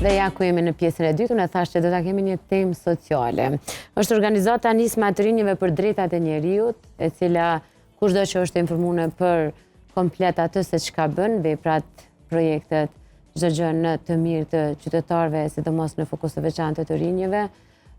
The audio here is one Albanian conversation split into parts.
Dhe ja ku jemi në pjesën e dytë, unë e thash që do ta kemi një temë sociale. Është organizata Nisma e të rinjve për drejtat e njeriut, e cila kushdo që është informuar për komplet atë se çka bën, veprat, projektet, çdo gjë në të mirë të qytetarëve, sidomos në fokus të veçantë të rinjve,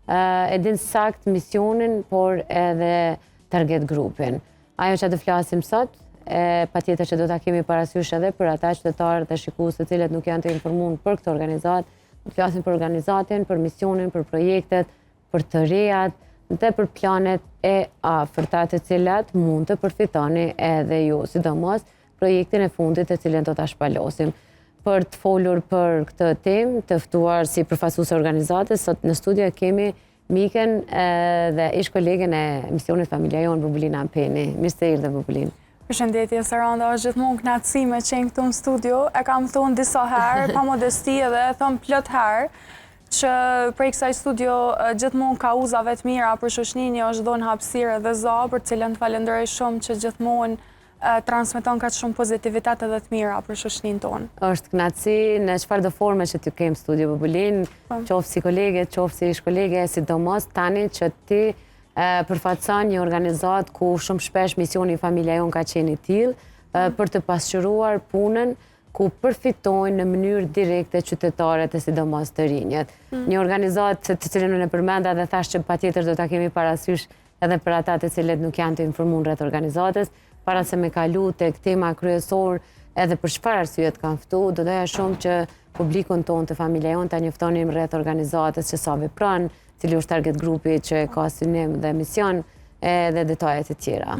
e din sakt misionin, por edhe target grupin. Ajo që do flasim sot, patjetër që do ta kemi parasysh edhe për ata qytetarë dhe shikues të cilët nuk janë të informuar për këtë organizatë, do të flasim për organizatën, për misionin, për projektet, për të rejat dhe për planet e afërta të cilat mund të përfitoni edhe ju, sidomos projektin e fundit të cilën do ta shpalosim. Për të folur për këtë temë, të ftuar si përfaqësues organizatës, sot në studio kemi miken dhe ish kolegen e misionit Familja Jon, Bubulina Peni. Mirë se erdhe, Bubulin. Përshëndetje, Saranda, është gjithmonë kënaqësi me qenë këtu në studio. E kam thonë disa herë, pa modesti edhe e thëmë plot herë, që prej kësaj studio gjithmonë ka uzave të mira për shoqërinë, është dhënë hapësirë dhe za, për cilën të falenderoj shumë që gjithmonë transmeton ka shumë pozitivitet edhe të mira për shoqërinë tonë. Është kënaqësi në çfarëdo forme që ty kem studio, Bubulin, qoftë si kolege, qoftë si ish kolege, sidomos tani që ti përfaqëson një organizatë ku shumë shpesh misioni Familja Jon ka qenë i tillë për të pasqyruar punën ku përfitojnë në mënyrë direkte qytetarët e sidomos të rinjët. Një organizatë të cilën unë e përmenda dhe thash që patjetër do ta kemi parasysh edhe për ata të cilët nuk janë të informuar rreth organizatës, para se me kalu tek tema kryesor edhe për çfarë arsye të kanë ftu, do doja shumë që publikun tonë të Familja Jon ta njoftonim rreth organizatës, që sa vepron, cili është target grupi që ka synim dhe mision dhe detajet e tjera.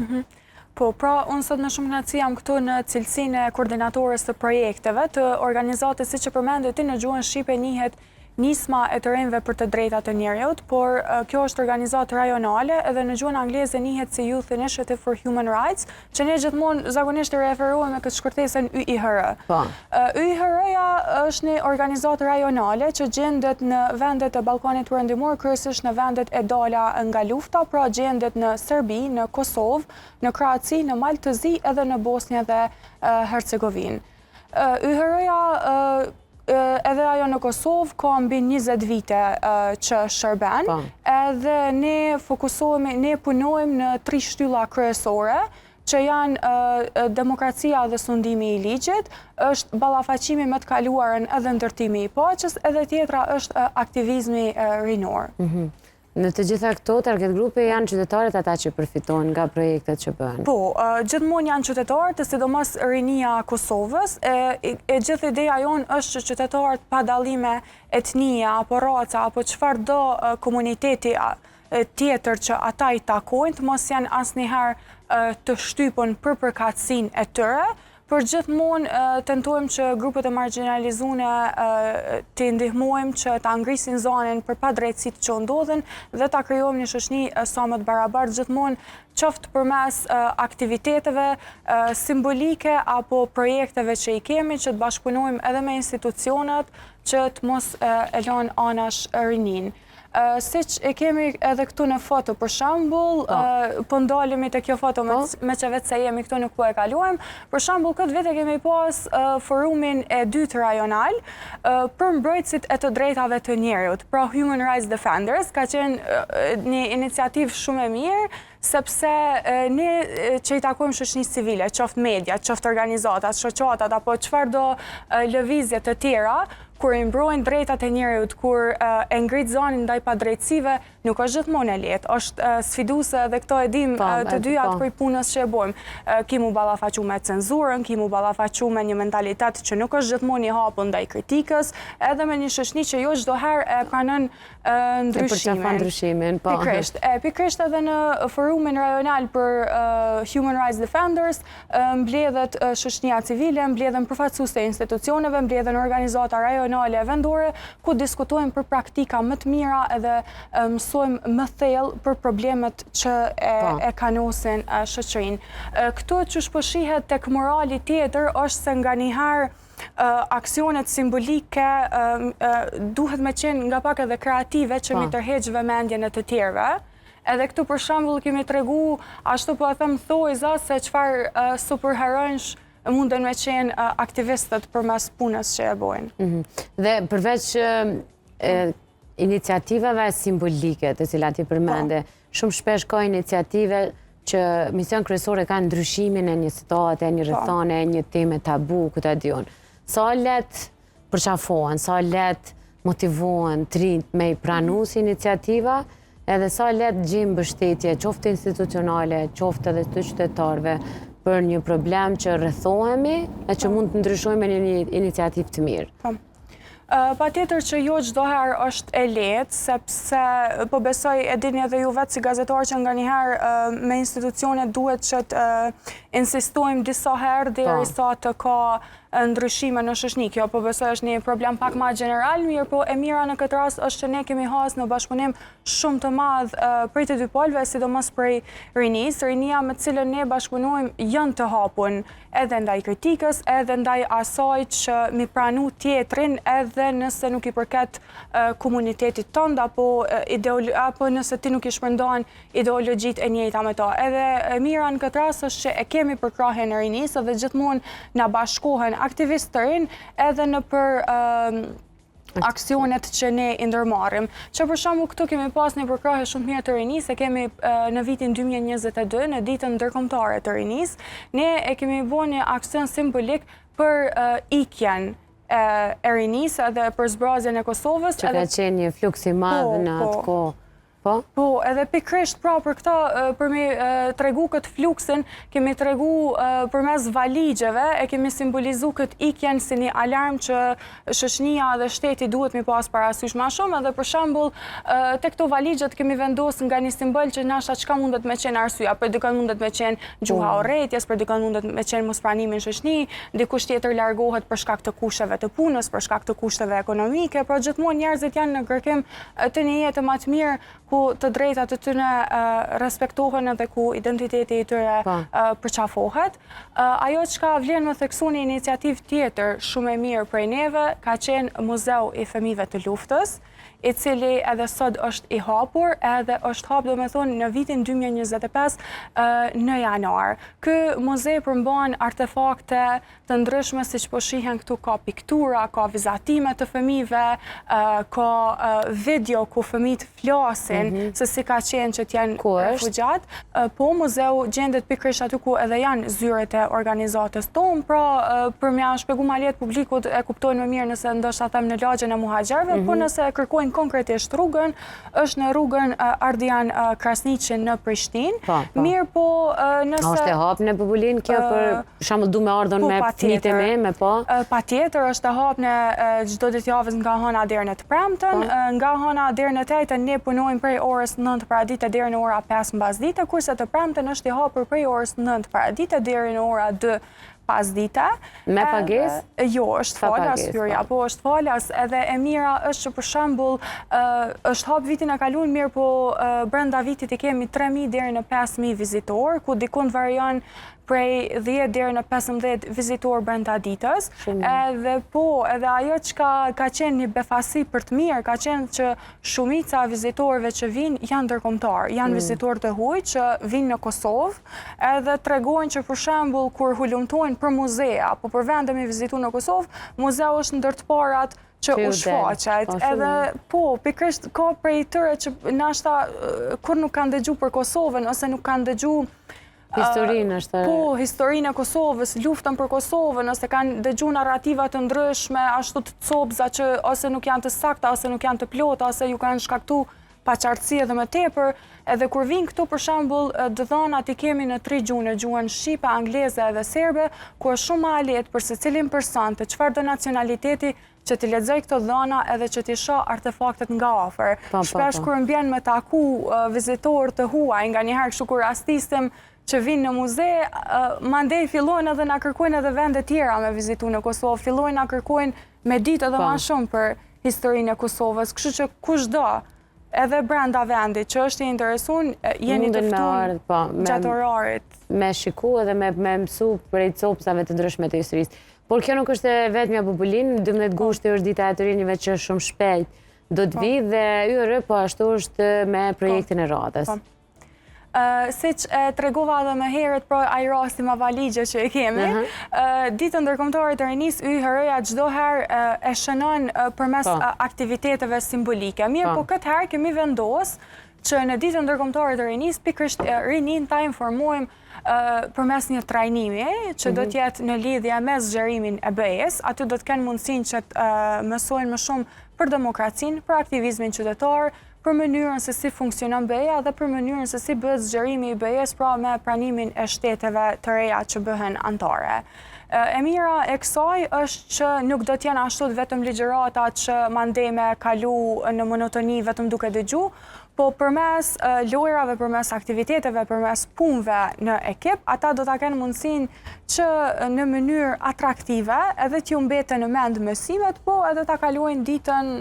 Po, pra, unë sot me shumë kënaqësi jam këtu në cilësinë e koordinatorës të projekteve të organizatës, siç e përmendë ti, në gjuhën shqipe njihet Nisma e të rinjve për të drejtat e njeriut, por kjo është organizatë rajonale edhe në gjuhën angleze njihet si Youth Initiative for Human Rights, që ne gjithmonë zakonisht i referohemi me këtë shkërthesën YIHR. YIHR-ja është një organizatë rajonale që gjendet në vendet e Ballkanit Perëndimor, kryesisht në vendet e dala nga lufta, pra gjendet në Serbi, në Kosovë, në Kroaci, në Maltëzi edhe në Bosnjë dhe Hercegovinë. YIHR-ja edhe ajo në Kosovë ka mbi 20 vite që shërben, edhe ne fokusohemi, ne punojmë në 3 shtylla kryesore, që janë demokracia dhe sundimi i ligjit, është ballafaqimi me të kaluarën edhe ndërtimi i paqes, edhe tjetra është aktivizmi rinor. Në të gjitha këto, target grupi janë qytetarët ata që përfitojnë nga projektet që bëhen? Po, gjithmonë janë qytetarët, sidomos rinia Kosovës. E gjithë ideja jonë është që qytetarët pa dallime etnia, apo raca, apo çfarëdo komuniteti tjetër që ata i takojnë, të mos janë asnjëherë të shtypën për përkatësinë e tyre, për gjithmonë tentojmë që grupet e marginalizuara të ndihmojmë që ta ngrisin zonën për padrejtësitë që ndodhen dhe ta krijojmë një shoqëri sa më të barabartë, gjithmonë qoftë përmes aktiviteteve simbolike apo projekteve që i kemi, që të bashkëpunojmë edhe me institucionet që të mos e lënë anash rinin. Siç e kemi edhe këtu në foto, për shembull, po ndalemi te kjo foto me që vetë se jemi këtu nuk po e kaluajmë. Për shembull, këtë vit e kemi pas forumin e dytë rajonal për mbrojtësit e të drejtave të njerëzit, pra Human Rights Defenders, ka qenë një iniciativë shumë e mirë, sepse ne që i takojmë shoqërisë civile, qoftë media, qoftë organizatat, shoqatat apo çfarëdo lëvizje të tjera, kur i mbrojnë drejtat e njerëzit, kur e ngrit zonin ndaj padrejtësive, nuk është gjithmonë e lehtë. Është sfiduese dhe këto e dim të dyja për punës që e bëjmë. Kimu ballafaqu me cenzurën, kimu ballafaqu me një mentalitet që nuk është gjithmonë i hapur ndaj kritikës, edhe me një shoqëri që jo çdo herë e pranon ndryshimin. Pikërisht edhe në forumin rajonal për Human Rights Defenders, mbledhet shoqëria civile, mbledhen përfaqësues të institucioneve, mbledhen organizata rajonale e vendore, ku diskutojmë për praktika më të mira edhe mësojmë më thellë për problemet që e kanosin shoqërinë. Këtu që shpëshihet tek morali tjetër është se nganjëherë aksionet simbolike duhet me qenë nga pak edhe kreative që mi tërheq vëmendjen e të tjerëve. Edhe këtu për shembull kemi tregu, ashtu po e them thojza, se çfarë superheronjsh munden me qenë aktivistët përmes punës që e bojnë. Dhe përveç iniciativave simbolike të cilat i përmende, shumë shpesh ka iniciative që mision kryesore ka ndryshimin e një situate, një rrethone, një teme tabu, ku ta diun. Sa let përqafohen, sa let motivohen të rinjt me i pranu si iniciativa, edhe sa let gjejnë mbështetje, qoftë institucionale, qoftë edhe të qytetarëve, për një problem që rrethohemi e që mund të ndryshojmë në një iniciativë të mirë. Pa tjetër që jo çdo herë është e lehtë, sepse po besoj e dini edhe ju vetë si gazetar që nga njëherë me institucionet duhet që të insistojmë disa herë derisa të ka ndryshime në shoqëni. Kjo po besoj është një problem pak më general, mirë po e mira në këtë rast është që ne kemi hasë në bashkëpunim shumë të madh prej të dy palëve, sidomos prej rinisë. Rinia me të cilën ne bashkëpunojmë janë të hapun edhe ndaj kritikës, edhe ndaj asaj që mi pranu tjetrin, edhe nëse nuk i përket komunitetit tënd, apo nëse ti nuk i shpërndan ideologjit e njëjta me ta. Edhe e mira në këtë rast është që e kemi përkrahjen e rinisë dhe gjithmonë na bashkohen aktivistë të rinë edhe në për aksionet që ne i ndërmarrim. Që për shembull këtu kemi pas një përkrahje shumë mirë të rinisë, e kemi në vitin 2022, në ditën ndërkombëtare të rinisë, ne e kemi bërë një aksion simbolik për ikjen e rinisë edhe për zbrazjen e Kosovës. Që ka qenë një fluks i madh në atë kohë. Po, edhe pikrisht pra për këta, për me tregu këtë fluksin, kemi tregu përmes valigjeve, e kemi simbolizu këtë ikjen si një alarm që shoqënia dhe shteti duhet mi pas parasysh ma shumë, edhe për shembull te këto valigjet kemi vendosur nga një simbol që nashta çka mundet me qenë arsyeja, për dikon mundet me qenë gjuha urrëties, për dikon mundet me qenë mospranimi në shoqëni, dikush tjetër largohet për shkak të kushteve të punës, për shkak të kushteve ekonomike, por gjithmonë njerëzit janë në kërkim të një jete më të mirë, ku të drejtat të tyre respektohen edhe ku identiteti i tyre përqafohet. Ajo që ka vlen me theksu një iniciativë tjetër shumë e mirë prej neve, ka qenë Muzeu i Fëmijëve të Luftës, i cili edhe sot është i hapur, edhe është hap domethënë në vitin 2025 në janar. Ky muze përmban artefakte të ndryshme, siç po shihen këtu, ka piktura, ka vizatime të fëmijëve, ka video ku fëmijët flasin se si ka qenë që t'janë refugjat. Po muzeu gjendet pikërisht aty ku edhe janë zyret e organizatës tonë, pra për m'ia shpjegu ma lehtë publikut e kuptojnë më mirë nëse ndoshta them në lagjen e muhaxherëve, po nëse kërkojnë konkretisht rrugën, është në rrugën Ardian Krasniqi në Prishtinë. Mirë po nëse... është e hap në popullin kjo për shembull du me ardhën me fëmijët e me po? Patjetër është e hap në çdo ditë javës nga hëna deri në të premten, nga hëna deri në të njëjtën ne punojmë prej orës 9 paradite deri në ora 5 mbasdite, kurse të premten është i hapur prej orës 9 paradite deri në ora 2 pasdite. Me pagesë? Jo, është falas hyrja, po është falas, edhe e mira është që për shembull është hap vitin e kaluar, mirë po brenda vitit i kemi 3.000 deri në 5.000 vizitor, ku dikund varion prej 10 deri në 15 vizitor brenda ditës. Edhe edhe ajo që ka qenë një befasi për të mirë, ka qenë që shumica vizitorëve që vinë janë ndërkombëtar, janë vizitorë të huaj që vinë në Kosovë, edhe tregojnë që për shembull kur hulumtojnë për muze apo për vende me vizitu në Kosovë, muzeu është ndër të parat që u shfaqet. Edhe po, pikërisht ka prej tyre që nashta kur nuk kanë dëgju për Kosovën ose nuk kanë dëgju historinë është... Po, historinë e Kosovës, luftën për Kosovën, ose kanë dëgju narrativat të ndryshme, ashtu të copza që ose nuk janë të sakta, ose nuk janë të plota, ose ju kanë shkaktu paqartësi edhe më tepër, edhe kur vinë këtu për shembull dhënat i kemi në 3 gjuhë, në gjuhën shqipe, angleze edhe serbe, ku është shumë më lehtë për secilin person të çfarëdo nacionaliteti që t'i lexoj këto dhëna edhe që t'i shoh artefaktet nga afër. Shpesh kur mbien me taku vizitorë të huaj, nganjëherë kështu kur rastisem që vinë në muze, mandej fillojnë edhe na kërkojnë edhe vende tjera me vizitu në Kosovë, fillojnë na kërkojnë me ditë edhe më shumë për historinë e Kosovës, kështu që kushdo edhe brenda vendit që është i interesuar, jeni të ftuar gjatë orarit. Me shiku edhe me mësu prej copsave të ndryshme të historisë. Por kjo nuk është vetmja Bubulin, 12 gushti është dita e të rinjve që shumë shpejt do të vi dhe YR po ashtu është me projektin e radhës. Si që tregova edhe më herët për ai rasti me valigje që e kemi, Ditën Ndërkombëtare të Rinisë YHR-ja çdo herë e shënon përmes aktiviteteve simbolike. Mirë, po këtë herë kemi vendos që në Ditën Ndërkombëtare të Rinisë pikërisht rinin ta informojmë përmes një trajnimi që do t'jetë në lidhje me zgjerimin e BE-s. Aty do të kenë mundësinë që të mësojnë më shumë për demokracinë, për aktivizmin qytetar, për mënyrën se si funksionon BE-ja dhe për mënyrën se si bëhet zgjerimi i BE-s, pra me pranimin e shteteve të reja që bëhen anëtare. E mira e kësaj është që nuk do t'jenë ashtu vetëm ligjërata që mandej me kalu në monotoni vetëm duke dëgju, po përmes lojrave, përmes aktiviteteve, përmes punëve në ekip, ata do ta kenë mundësinë që në mënyrë atraktive edhe t'ju mbeten në mend mësimet, po edhe ta kalojnë ditën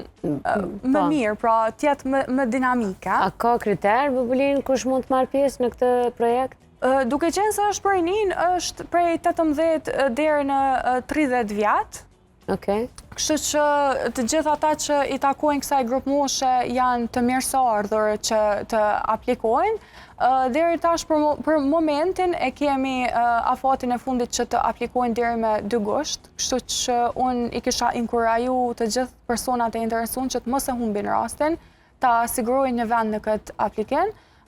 më mirë, pra t'jetë më dinamike. A ka kriter, Bubulin, kush mund të marrë pjesë në këtë projekt? Duke qenë se është prej nin, është prej 18 deri në 30 vjet. Okej. Kështu që të gjithë ata që i takojnë kësaj grup moshe janë të mirëseardhur që të aplikojnë. Deri tash për momentin e kemi afatin e fundit që të aplikojnë deri me 2 gusht, kështu që unë i kisha inkuraju të gjithë personat e interesuar që të mos e humbin rastin, ta sigurojnë një vend në këtë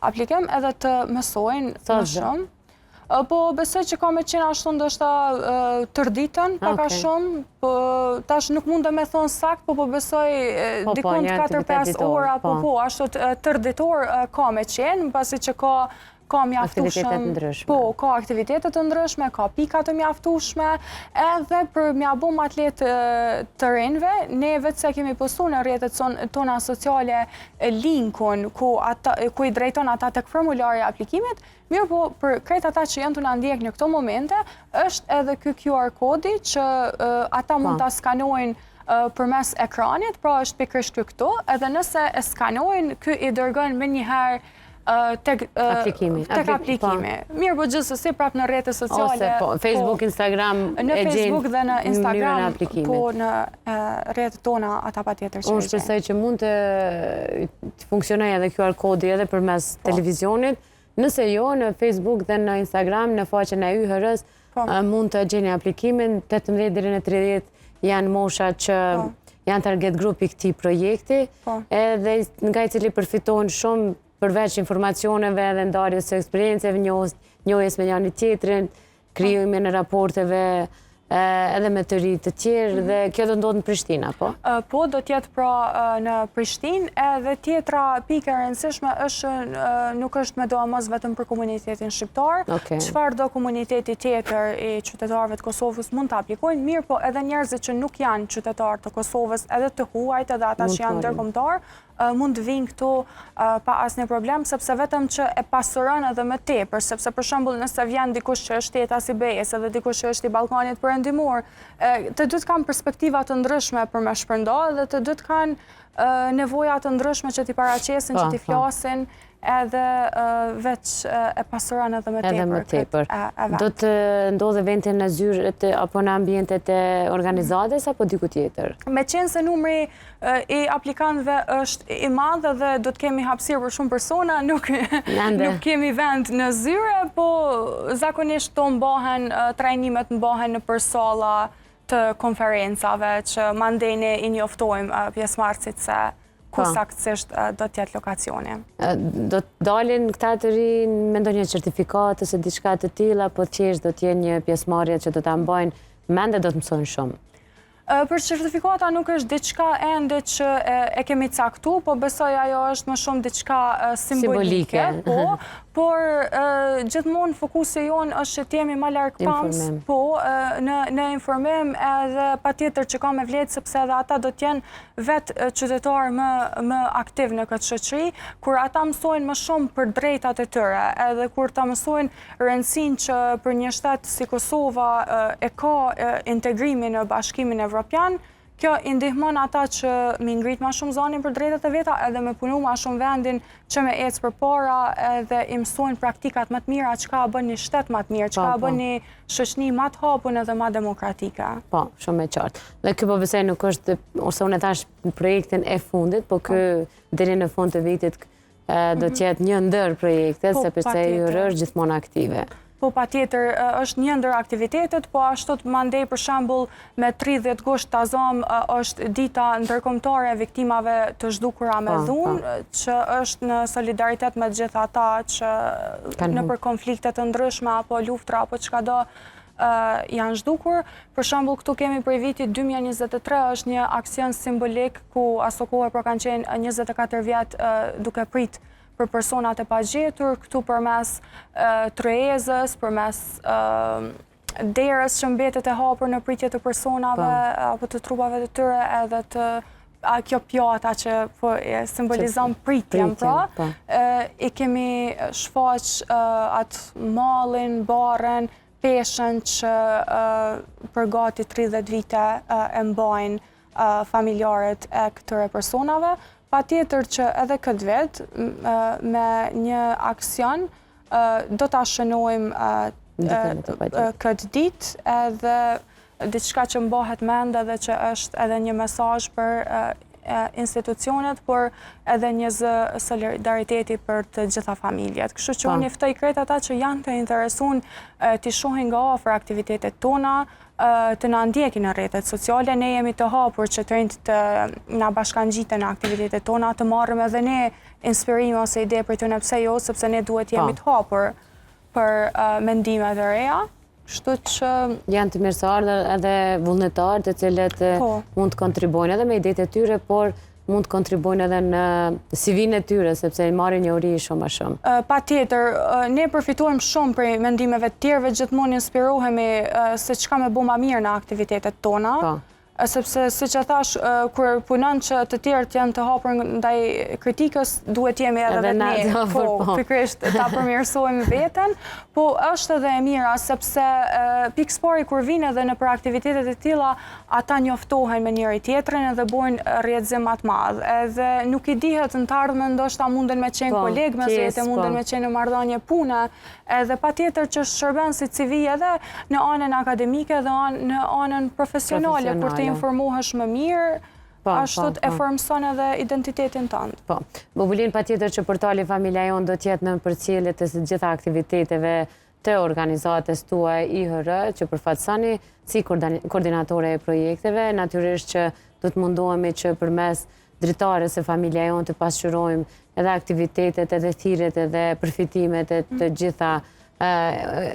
aplikim edhe të mësojnë më shumë. Po besoj që ka me qenë ashtu ndoshta tërditën, paka shumë, tash nuk mund të me thonë sakt, po besoj dikund 4-5 ora, po ashtu tërditor ka me qenë, pasi që ka mjaftueshëm, ka aktivitetet të ndryshme, ka pika të mjaftueshme, edhe për mja bo më atletë të rinjve, ne vetë se kemi postu në rrjetet tona sociale linkun ku i drejton ata tek formulari aplikimit, mirë po për krejt ata që janë të na ndjek në këto momente, është edhe ky QR kodi që ata mund ta skanojnë përmes ekranit, pra është pikërisht këtu, edhe nëse e skanojnë, ky i dërgon më njëherë tek aplikimi. Mirë, po gjithsesi prap në rrjetet sociale. Ose Facebook, Instagram, në Facebook dhe në Instagram, po në rrjetet tona ata patjetër që. Unë shpresoj që mund të funksionojë edhe QR kodi edhe përmes televizionit. Nëse jo, në Facebook dhe në Instagram, në faqen e YHR-s, mund të gjeni aplikimin. 18 deri në 30 janë mosha që janë target grupi këtij projekti, edhe nga i cili përfitojnë shumë përveç informacioneve dhe ndarjes së eksperienceve, njohjes me njëri tjetrin, krijimin e raporteve edhe me të rinj të tjerë, dhe kjo do ndodhë në Prishtinë, apo? Po, do t'jetë pra në Prishtinë, edhe tjetra pikë e rëndësishme është nuk është me domos vetëm për komunitetin shqiptar, çfarë do komuniteti tjetër i qytetarëve të Kosovës mund të aplikojnë, mirë po edhe njerëzit që nuk janë qytetarë të Kosovës, edhe të huajt edhe ata që janë ndërkombëtar, mund të vinë këtu pa asnjë problem, sepse vetëm që e pasuron edhe më tepër, sepse për shembull nëse vjen dikush që është jeta si BE-s edhe dikush që është i Ballkanit perëndimor, të dy kanë perspektiva të ndryshme për me shpërndar dhe të dy kanë nevoja të ndryshme që t'i paraqesin, që t'i flasin, edhe veç e pasuron edhe më tepër. Do të ndodhë evente në zyrët apo në ambientet e organizatës apo diku tjetër? Me qenë se numri i aplikantëve është i madh dhe do të kemi hapësirë për shumë persona, nuk kemi vend në zyre, po zakonisht to mbahen trajnimet mbahen në për salla të konferencave që mandej ne i njoftojmë pjesëmarrësit se ku saktësisht do t'jetë lokacioni. Do të dalin këta të rinj me ndonjë certifikat ose diçka të tilla, apo thjesht do t'jenë një pjesëmarrje që do ta mbajnë mend dhe do të mësojnë shumë? Për certifikata nuk është diçka ende që e kemi caktuar, po besoj ajo është më shumë diçka simbolike, por gjithmonë fokusi jonë është që t'jemi më larg pams, po në informim edhe patjetër që ka me vlerë, sepse edhe ata do t'jenë vetë qytetarë më aktiv në këtë shoqëri, kur ata mësojnë më shumë për drejtat e tyre, edhe kur ta mësojnë rëndësinë që për një shtet si Kosova e ka integrimin në Bashkimin Evropian, kjo i ndihmon ata që mi ngrit ma shumë zonin për drejtat e veta edhe me punu ma shumë vendin që me ecë përpara edhe i mësojnë praktikat më të mira, çka bën një shtet më të mirë, çka bën një shoqëni më të hapur edhe më demokratike. Po, shumë e qartë. Dhe ky po besoj nuk është, ose unë thash projektin e fundit, po ky deri në fund të vitit do t'jetë një ndër projektet, sepse Jur është gjithmonë aktive. Po pa tjetër, është një ndër aktivitetet, po ashtot mandej për shembull me 30 gusht të azam është dita ndërkombëtare e viktimave të zhdukura me dhunë, që është në solidaritet me gjitha ata që në për konfliktet të ndryshme, apo luftra, apo çka do janë zhdukur. Për shembull, këtu kemi për vitit 2023 është një aksion simbolik ku aso kohë për kanë qenë 24 vjet duke prit për personat e pagjetur, këtu përmes trejezës, përmes derës që mbetet e hapur në pritje të personave apo të trupave të tyre, edhe të kjo pjata që simbolizon pritjen, pra, i kemi shfaq atë mallin, barën, peshën që për gati 30 vite e mbajnë familjarët e këtyre personave. Pa tjetër që edhe këtë vetë, me një aksion, do të shënojmë këtë ditë edhe diçka që mbahet mend edhe që është edhe një mesazh për institucionet, por edhe një zë solidariteti për të gjitha familjet. Kështu që unë ftoj krejt ata që janë të interesuar të shohin nga afër aktivitetet tona, të na ndjekin në rrjetet sociale. Ne jemi të hapur që të rinjt të na bashkangjiten në aktivitetet tona, të marrim edhe ne inspirim ose ide për tyne, pse jo, sepse ne duhet jemi të hapur për mendime të reja. Kështu që janë të mirëseardhur edhe vullnetarë të cilët mund të kontribojnë edhe me idetë e tyre, por mund të kontribojnë edhe në CV-n e tyre, sepse marrin njohuri shumë më shumë. Patjetër, ne përfitojmë shumë prej mendimeve të tjerëve, gjithmonë inspirohemi se çka me bëma mirë në aktivitetet tona. Sepse, siç e thash, kur punon që të tjerët janë të hapur ndaj kritikës, duhet jemi edhe ne, pikërisht ta përmirësojmë veten, po është edhe e mira, sepse pikëspari kur vinë edhe në për aktivitetet e tilla, ata njoftohen me njëri tjetrin edhe bojnë rrjedhim më të madh. Edhe nuk i dihet në të ardhmen, ndoshta munden me qenë kolegë mes vete, munden me qenë në marrëdhënie pune, edhe patjetër që shërben si CV edhe në anën akademike dhe në anën profesionale, kur të informohesh më mirë, ashtu e formson edhe identitetin tënd. Po, Bubulin, patjetër që portali Familja Jon do t'jetë në përcjellje të gjitha aktiviteteve të organizatës tuaj IHR, që përfaqësoni si koordinatore e projekteve. Natyrisht që do të mundohemi që përmes dritares e Familja Jon të pasqyrojmë edhe aktivitetet, edhe thirrjet, edhe përfitimet e të gjitha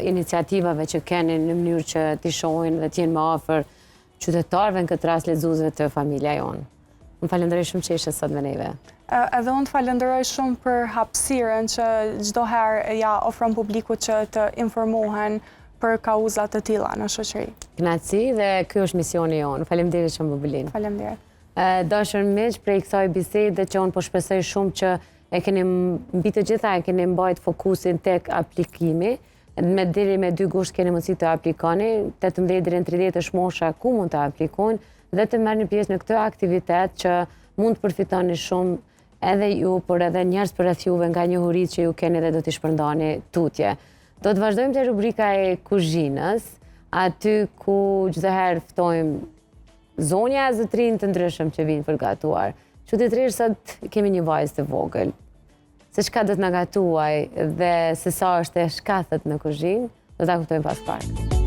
iniciativave që keni në mënyrë që t'i shohin dhe t'jenë më afër qytetarëve, në këtë rast lexuesve të Familja Jon. Unë falenderoj shumë që ishe sot me neve. Edhe unë falenderoj shumë për hapësirën që çdo herë ja ofron publikut që të informohen për kauzat të tilla në shoqëri. Kënaqësi dhe ky është misioni jon. Faleminderit shumë Bubulin. Faleminderit. Dashur miq, prej kësaj bisede që unë po shpresoj shumë që mbi të gjitha e keni mbajt fokusin tek aplikimi. Deri me 2 gusht keni mundësi të aplikoni, 18 deri në 30 është mosha ku mund të aplikojnë dhe të merrni pjesë në këtë aktivitet që mund të përfitoni shumë edhe ju, por edhe njerëz përreth juve nga njohuritë që ju keni dhe do t'i shpërndani tutje. Do të vazhdojmë te rubrika e kuzhinës, aty ku çdo herë ftojmë zonja e zotrin të ndryshëm që vinë për gatuar. Çuditërisht sot kemi një vajzë të vogël. Se çka do të na gatuaj dhe se sa është e shkathët në kuzhinë, do ta kuptojmë pas pak.